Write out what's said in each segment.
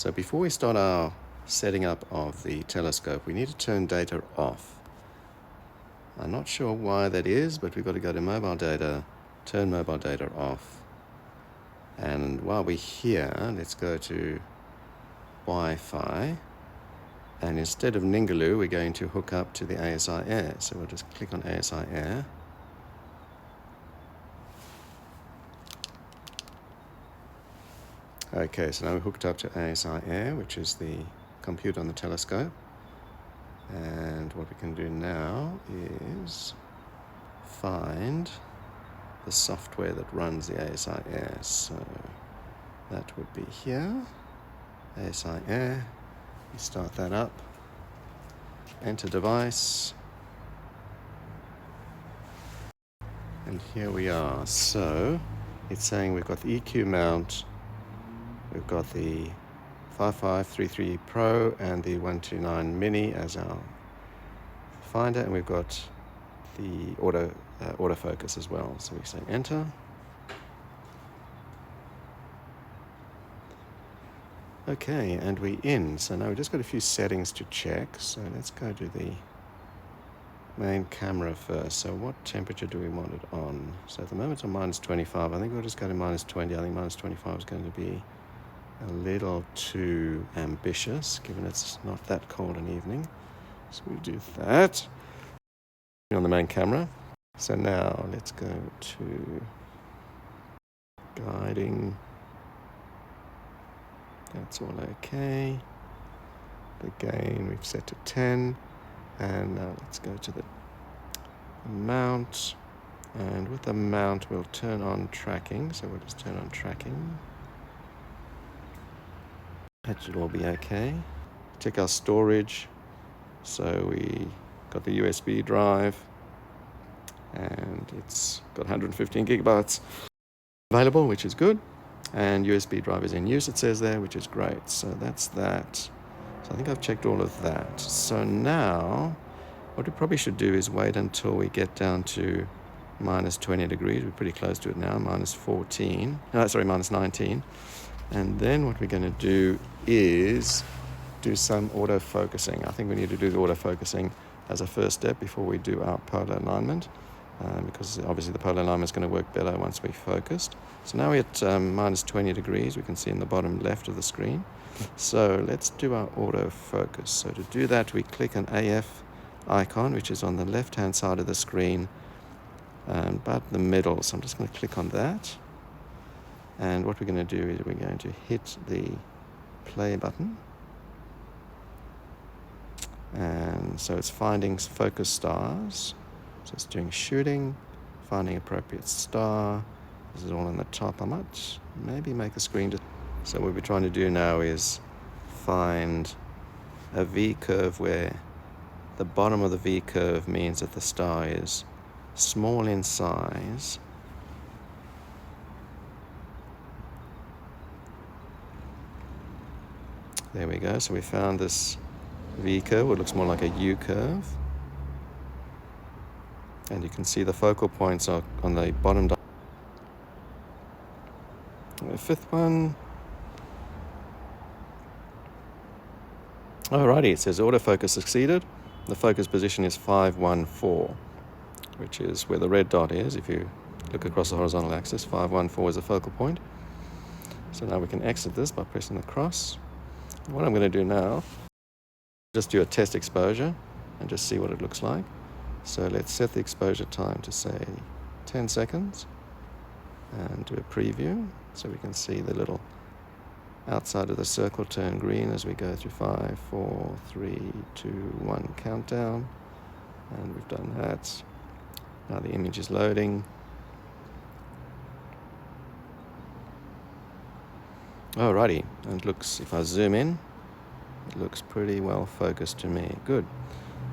So before we start our setting up of the telescope, we need to turn data off. I'm not sure why that is, but we've got to go to mobile data, turn mobile data off. And while we're here, let's go to Wi-Fi. And instead of Ningaloo, we're going to hook up to the ASIAIR. So we'll just click on ASIAIR. Okay, so now we're hooked up to ASIAIR, which is the computer on the telescope. And what we can do now is find the software that runs the ASIAIR. So that would be here, ASIAIR. You start that up, enter device, and here we are. So it's saying we've got the EQ mount, we've got the 5533 Pro and the 129 Mini as our finder, and we've got the autofocus as well. So we say enter. Okay, and we're in. So now we've just got a few settings to check. So let's go to the main camera first. So what temperature do we want it on? So at the moment it's on minus 25. I think we'll just go to minus 20. I think minus 25 is going to be a little too ambitious, given it's not that cold an evening. So we do that on the main camera. So now let's go to guiding. That's all okay. The gain we've set to 10. And now let's go to the mount. And with the mount, we'll turn on tracking. So we'll just turn on tracking. That should all be okay. Check our storage. So we got the USB drive. And it's got 115 gigabytes available, which is good. And USB drive is in use, it says there, which is great. So that's that. So I think I've checked all of that. So now, what we probably should do is wait until we get down to minus 20 degrees. We're pretty close to it now, minus 19. And then what we're going to do is do some autofocusing. I think we need to do the autofocusing as a first step before we do our polar alignment. Because obviously the polar alignment is going to work better once we're focused. So now we're at minus 20 degrees. We can see in the bottom left of the screen. So let's do our autofocus. So to do that, we click an AF icon, which is on the left-hand side of the screen, about the middle. So I'm just going to click on that. And what we're going to do is we're going to hit the play button. And so it's finding focus stars. So it's doing shooting, finding appropriate star. This is all on the top. I might maybe make the screen. So what we're trying to do now is find a V curve where the bottom of the V curve means that the star is small in size. There we go. So we found this V curve. It looks more like a U curve. And you can see the focal points are on the bottom. The fifth one. Alrighty, it says autofocus succeeded. The focus position is 514, which is where the red dot is. If you look across the horizontal axis, 514 is the focal point. So now we can exit this by pressing the cross. And what I'm going to do now, just do a test exposure and just see what it looks like. So let's set the exposure time to say 10 seconds and do a preview so we can see the little outside of the circle turn green as we go through 5, 4, 3, 2, 1 countdown. And we've done that. Now the image is loading. Alrighty, and it looks, if I zoom in, it looks pretty well focused to me. Good.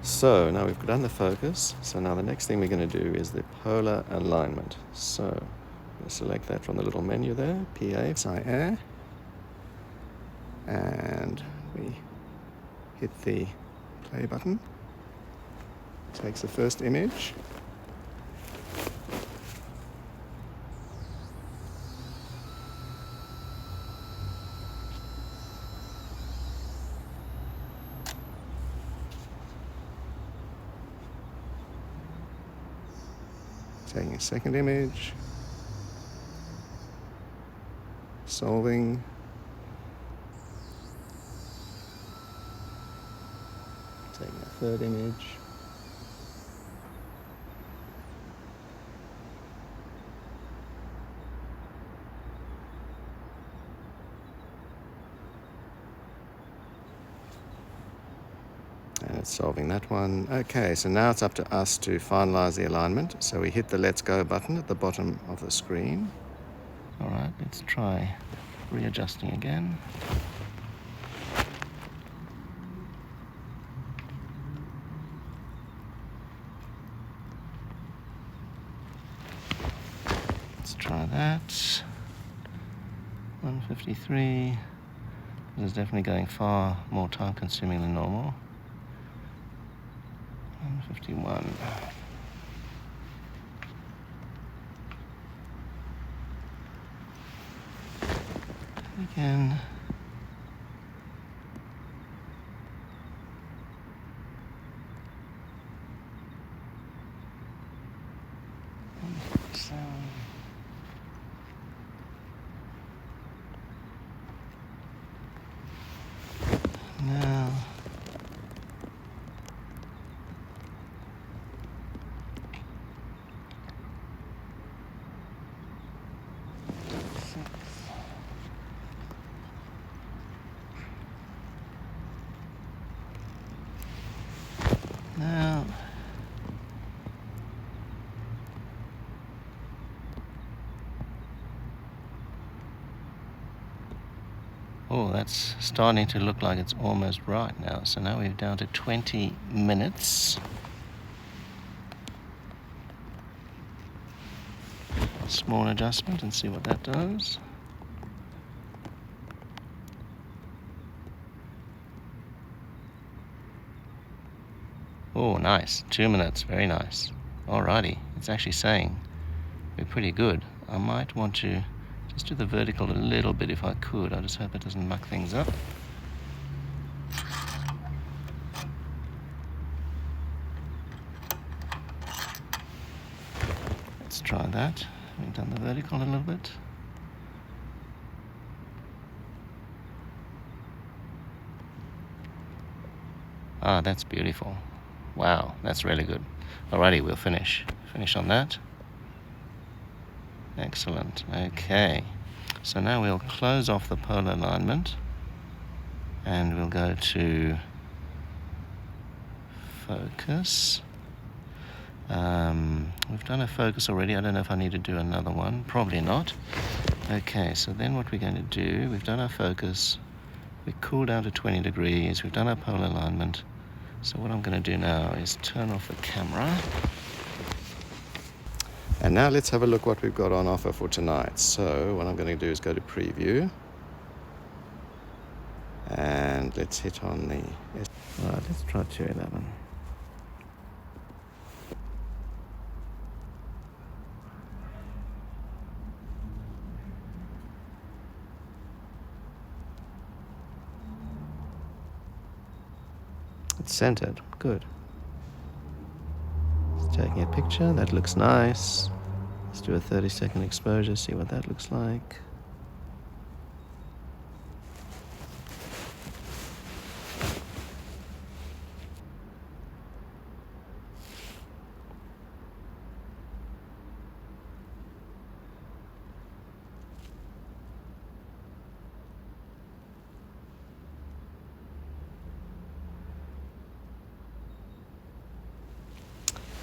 So now we've done the focus. So now the next thing we're going to do is the polar alignment. So I'm going to select that from the little menu there, PA, ASIAIR. And we hit the play button. Takes the first image. Taking a second image. Solving. Taking a third image. And it's solving that one. Okay, so now it's up to us to finalize the alignment. So we hit the Let's Go button at the bottom of the screen. All right, let's try readjusting again. Let's try that. 153. This is definitely going far more time consuming than normal. 151. Again. Now. Now. Oh, that's starting to look like it's almost right now. So now we're down to 20 minutes. Small adjustment and see what that does. Oh, nice. 2 minutes. Very nice. Alrighty. It's actually saying we're pretty good. I might want to just do the vertical a little bit if I could. I just hope it doesn't muck things up. Let's try that. We've done the vertical a little bit. Ah, that's beautiful. Wow, that's really good. Alrighty, we'll finish on that. Excellent. Okay, so now we'll close off the polar alignment and we'll go to focus. We've done a focus already. I don't know if I need to do another one. Probably not. Okay, so then what we're going to do, we've done our focus, we cool down to 20 degrees, we've done our polar alignment. So what I'm going to do now is turn off the camera. And now let's have a look what we've got on offer for tonight. So what I'm going to do is go to preview. And let's hit on the... All right, let's try 211. It's centered. Good. It's taking a picture. That looks nice. Let's do a 30-second exposure, see what that looks like.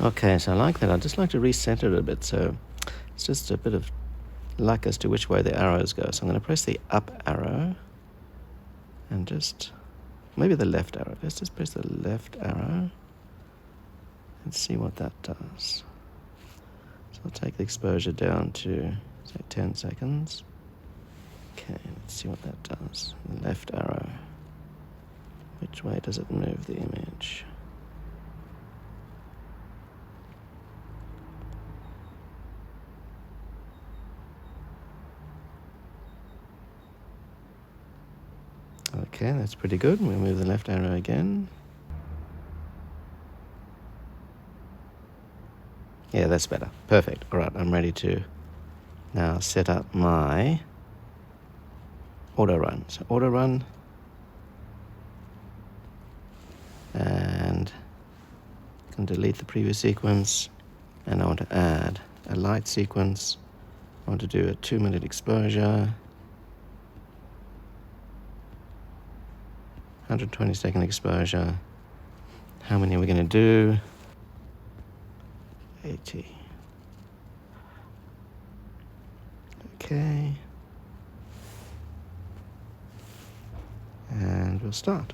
Okay, so I like that. I'd just like to recenter it a bit, so it's just a bit of luck as to which way the arrows go. So I'm going to press the up arrow and just, maybe the left arrow. Let's just press the left arrow and see what that does. So I'll take the exposure down to, say, 10 seconds. Okay, let's see what that does. The left arrow. Which way does it move the image? Okay, that's pretty good. We'll move the left arrow again. Yeah, that's better. Perfect. All right, I'm ready to now set up my auto run. So auto run, and I can delete the previous sequence, and I want to add a light sequence. I want to do a 2-minute exposure, 120-second exposure. How many are we going to do? 80. Okay. And we'll start.